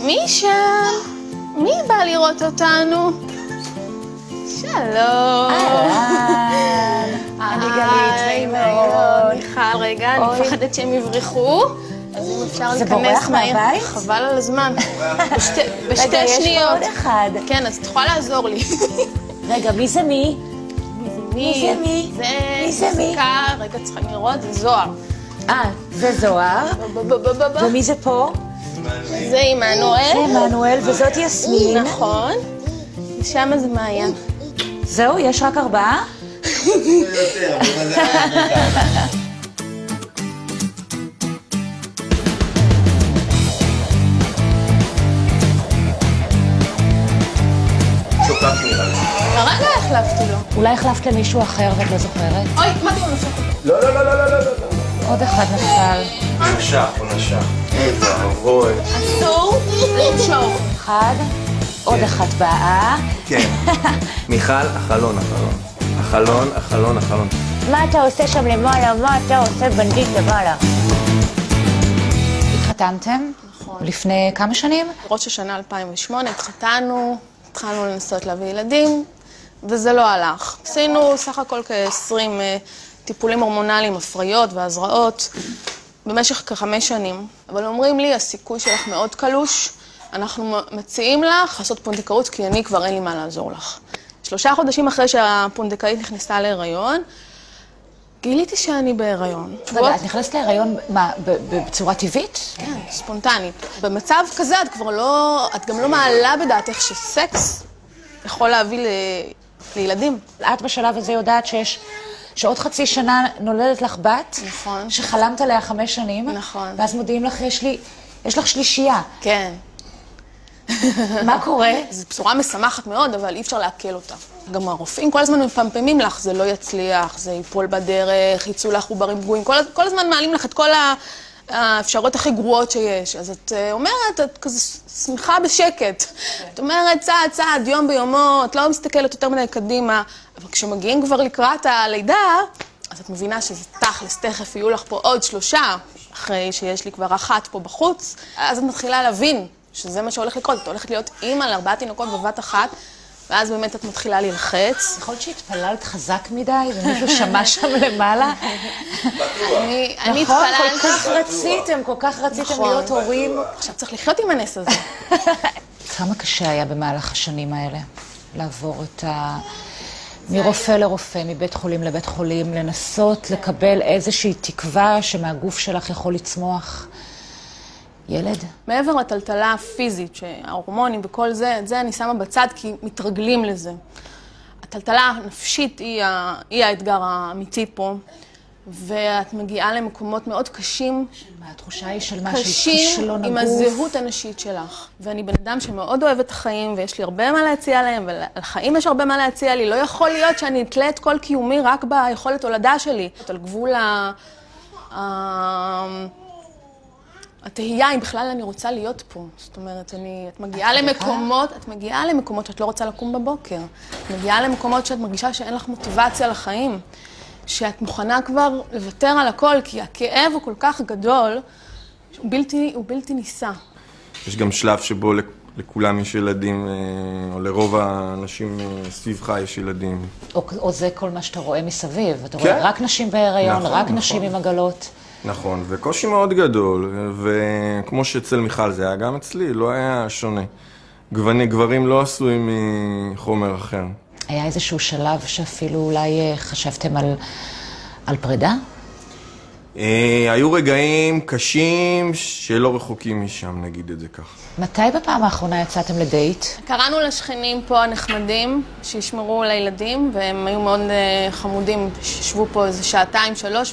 מי שם? מי בא לראות אותנו? שלום. אני גלית, נעים מאוד. מיכל, רגע, אני מפחדת שהם יברחו. אז אם אפשר להיכנס מהר. זה בורח מהבית? חבל על הזמן. בשתי שניות. רגע, יש פה עוד אחד. כן, אז תוכל לעזור לי. רגע, מי זה מי? מי זה מי? זה סקה, רגע, צריכים לראות, זה זוהר. זה זוהר. ומי זה פה? זה עמנואל. זה עמנואל, וזאת יסמין. נכון. ושם זה מעיין. זהו, יש רק 4? יותר, אבל זה שוקף נראה לי. הרגע החלפתי לו. אולי החלפת למישהו אחר ואת לא זוכרת? אוי, מה אתם עושים? לא. עוד אחד נפל. הוא נשך. ואבוי. אסור לנשור. אחד, עוד אחת באה. כן. מיכל, החלון. החלון. מה אתה עושה שם למעלה? מה אתה עושה בנדיט למעלה? התחתנתם? נכון. לפני כמה שנים? ראש השנה 2008 התחתנו, התחלנו לנסות להביא ילדים, וזה לא הלך. עשינו סך הכל כ-20 טיפולים הורמונליים, הפריות והזרעות, במשך כ5 שנים. אבל אומרים לי, הסיכוי שלך מאוד קלוש, אנחנו מציעים לך לעשות פונדקאות, כי אני כבר אין לי מה לעזור לך. 3 חודשים אחרי שהפונדקאית נכנסה להיריון, גיליתי שאני בהיריון. רגע, את נכנסת להיריון, מה, בצורה טבעית? כן, ספונטנית. במצב כזה את כבר לא, את גם לא מעלה בדעתך שסקס יכול להביא לילדים. את בשלב הזה יודעת שעוד חצי שנה נולדת לך בת, נכון. שחלמת עליה 5 שנים, נכון. ואז מודיעים לך, יש לך שלישייה. כן. מה קורה? זו בשורה משמחת מאוד, אבל אי אפשר לעכל אותה. גם הרופאים כל הזמן מפמפמים לך, זה לא יצליח, זה ייפול בדרך, יצאו לך עוברים פגועים, כל הזמן מעלים לך את כל האפשרויות הכי גרועות שיש. אז את אומרת, את כזה שמחה בשקט. את אומרת, צעד, יום ביומו, את לא מסתכלת יותר מדי קדימה, אבל כשמגיעים כבר לקראת הלידה, אז את מבינה שזה תכלס, תכף יהיו לך פה עוד 3, אחרי שיש לי כבר 1 פה בחוץ, אז את מתחילה להבין שזה מה שהולך לקרות. את הולכת להיות אימא ל4 תינוקות בבת אחת, ואז באמת את מתחילה ללחץ. יכול להיות שהתפללת חזק מדי, ומישהו שמע שם למעלה. אני נכון, התפללתי. כל כך רציתם להיות הורים. עכשיו צריך לחיות עם הנס הזה. כמה קשה היה במהלך השנים האלה לעבור מרופא לרופא, מבית חולים לבית חולים, לנסות לקבל איזושהי תקווה שמהגוף שלך יכול לצמוח ילד? מעבר לטלטלה הפיזית, שההורמונים וכל זה, את זה אני שמה בצד כי מתרגלים לזה. הטלטלה הנפשית היא האתגר האמיתי פה, ואת מגיעה למקומות מאוד קשים. התחושה היא של מה? קשים עם הזהות הנשית שלך. ואני בן אדם שמאוד אוהב את החיים, ויש לי הרבה מה להציע להם, ולחיים יש הרבה מה להציע לי. לא יכול להיות שאני אתלה את כל קיומי רק ביכולת הולדה שלי. על גבול התהייה אם בכלל אני רוצה להיות פה. זאת אומרת, את מגיעה למקומות שאת לא רוצה לקום בבוקר. את מגיעה למקומות שאת מרגישה שאין לך מוטיבציה לחיים. שאת מוכנה כבר לוותר על הכל, כי הכאב הוא כל כך גדול, הוא בלתי ניסה. יש גם שלב שבו לכולם יש ילדים, או לרוב האנשים סביבך יש ילדים. או זה כל מה שאתה רואה מסביב. אתה רואה רק נשים בהיריון, רק נשים עם עגלות. נכון, וקושי מאוד גדול, וכמו שאצל מיכל זה היה גם אצלי, לא היה שונה. גברים לא עשויים מחומר אחר. היה איזשהו שלב שאפילו אולי חשבתם על פרידה? היו רגעים קשים שלא רחוקים משם, נגיד את זה כך. מתי בפעם האחרונה יצאתם לדייט? קראנו לשכנים פה הנחמדים, שישמרו לילדים, והם היו מאוד חמודים, שישבו פה איזה 2-3,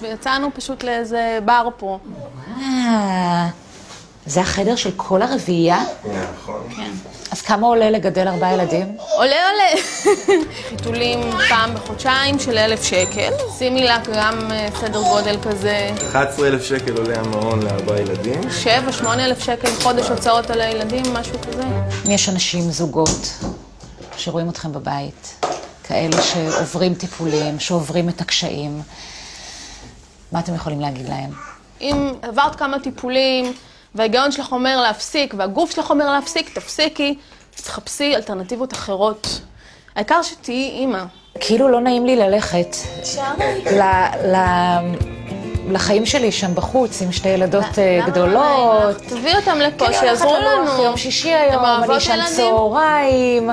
ויצאנו פשוט לאיזה בר פה. זה החדר של כל הרביעייה? נכון. כן. אז כמה עולה לגדל 4 ילדים? עולה. חיתולים פעם בחודשיים של 1,000 שקל. שימי לה גם סדר גודל כזה. 11,000 שקל עולה המעון ל4 ילדים. 7,000-8,000 שקל חודש הוצאות על הילדים, משהו כזה. יש אנשים, זוגות, שרואים אתכם בבית. כאלה שעוברים טיפולים, שעוברים את הקשיים. מה אתם יכולים להגיד להם? אם עברת כמה טיפולים, וההיגיון שלך אומר להפסיק, והגוף שלך אומר להפסיק, תפסיקי, תחפשי אלטרנטיבות אחרות. העיקר שתהיי אימא. כאילו לא נעים לי ללכת לחיים שלי שם בחוץ, עם שתי ילדות גדולות. תביא אותם לפה, שיעזרו לנו. יום שישי היום, אני שם צהריים,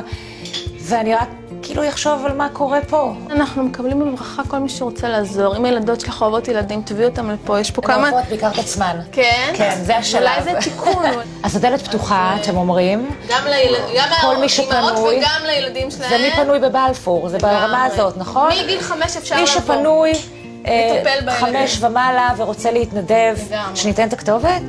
ואני רק כאילו יחשוב על מה קורה פה. אנחנו מקבלים בברכה כל מי שרוצה לעזור. אם הילדות שלך אוהבות ילדים, תביא אותם לפה, יש פה כמה... הן אוהבות בעיקר את עצמן. כן? כן, זה השלב. אולי זה תיקון. אז הדלת פתוחה, אתם אומרים. גם לאמהות וגם לילדים שלהם. זה מי פנוי בבלפור, זה ברמה הזאת, נכון? מגיל 5 אפשר לבוא. מי שפנוי, 5 ומעלה ורוצה להתנדב, שניתן את הכתובת?